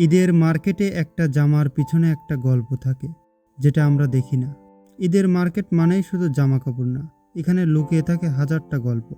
ঈদের মার্কেটে একটা জামার পিছনে একটা গল্প থাকে, যেটা আমরা দেখি না। ঈদের মার্কেট মানেই শুধু জামা কাপড় না, এখানে লুকিয়ে থাকে হাজারটা গল্প।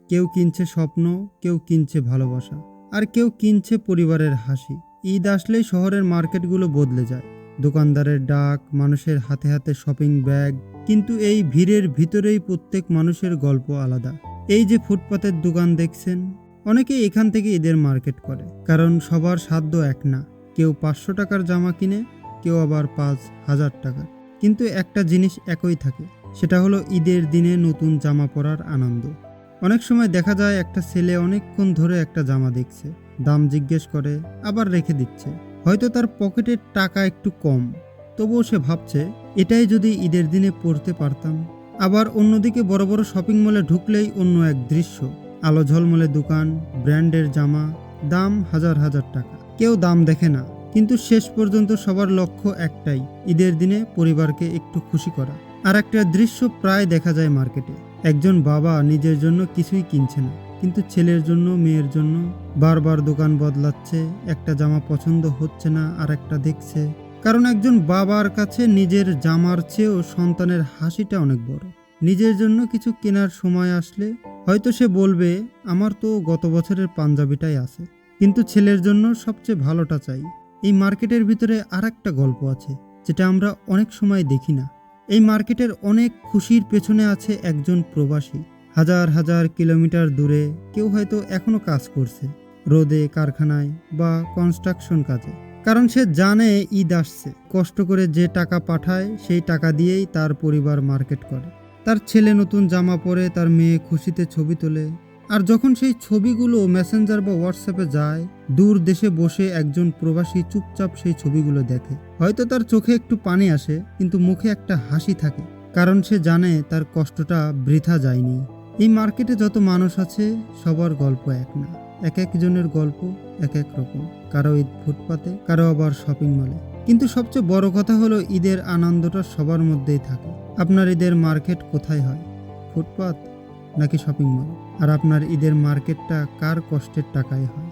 কেউ কিনছে স্বপ্ন, কেউ কিনছে ভালোবাসা, আর কেউ কিনছে পরিবারের হাসি। ঈদ আসলেই শহরের মার্কেটগুলো বদলে যায়। দোকানদারের ডাক, মানুষের হাতে হাতে শপিং ব্যাগ, কিন্তু এই ভিড়ের ভিতরেই প্রত্যেক মানুষের গল্প আলাদা। এই যে ফুটপাতের দোকান দেখছেন, অনেকেই এখান থেকে ঈদের মার্কেট করে, কারণ সবার সাধ্য এক না। কেউ 500 টাকার জামা কিনে, কেউ আবার 5,000 টাকার। কিন্তু একটা জিনিস একই থাকে, সেটা হলো ঈদের দিনে নতুন জামা পরার আনন্দ। অনেক সময় দেখা যায় একটা ছেলে অনেকক্ষণ ধরে একটা জামা দেখছে, দাম জিজ্ঞেস করে, আবার রেখে দিচ্ছে। হয়তো তার পকেটের টাকা একটু কম, তবুও সে ভাবছে এটাই যদি ঈদের দিনে পরতে পারতাম। আবার অন্যদিকে বড় বড় শপিং মলে ঢুকলেই অন্য এক দৃশ্য। আলো ঝলমলে দোকান, ব্র্যান্ডের জামা, দাম হাজার হাজার টাকা। কেউ দাম দেখে না, কিন্তু শেষ পর্যন্ত সবার লক্ষ্য একটাই, ঈদের দিনে পরিবারকে একটু খুশি করা। আর একটা দৃশ্য প্রায় দেখা যায় মার্কেটে। একজন বাবা নিজের জন্য কিছুই কিনছে না, কিন্তু ছেলের জন্য, মেয়ের জন্য বারবার দোকান বদলাচ্ছে। একটা জামা পছন্দ হচ্ছে না, আর একটা দেখছে। কারণ একজন বাবার কাছে নিজের জামার চেয়েও সন্তানের হাসিটা অনেক বড়। নিজের জন্য কিছু কেনার সময় আসলে হয়তো সে বলবে, আমার তো গত বছরের পাঞ্জাবিটাই আছে, কিন্তু ছেলের জন্য সবচেয়ে ভালোটা চাই। এই মার্কেটের ভিতরে আর একটা গল্প আছে, যেটা আমরা অনেক সময় দেখি না। এই মার্কেটের অনেক খুশির পেছনে আছে একজন প্রবাসী, হাজার হাজার কিলোমিটার দূরে। কেউ হয়তো এখনো কাজ করছে, রোদে, কারখানায় বা কনস্ট্রাকশন কাজে। কারণ সে জানে ঈদ আসছে। কষ্ট করে যে টাকা পাঠায়, সেই টাকা দিয়েই তার পরিবার মার্কেট করে। তার ছেলে নতুন জামা পরে, তার মেয়ে খুশিতে ছবি তোলে। আর যখন সেই ছবিগুলো মেসেঞ্জার বা হোয়াটসঅ্যাপে যায়, দূর দেশে বসে একজন প্রবাসী চুপচাপ সেই ছবিগুলো দেখে। হয়তো তার চোখে একটু পানি আসে, কিন্তু মুখে একটা হাসি থাকে, কারণ সে জানে তার কষ্টটা বৃথা যায়নি। এই মার্কেটে যত মানুষ আছে, সবার গল্প এক না। এক একজনের গল্প এক এক রকম। কারো ঈদ ফুটপাতে, কারো আবার শপিং মলে। কিন্তু সবচেয়ে বড় কথা হলো, ঈদের আনন্দটা সবার মধ্যেই থাকে। আপনার ঈদের মার্কেট কোথায় হয়? ফুটপাত নাকি শপিং মল? আর আপনার ঈদের মার্কেটটা কার কষ্টের টাকায় হয়?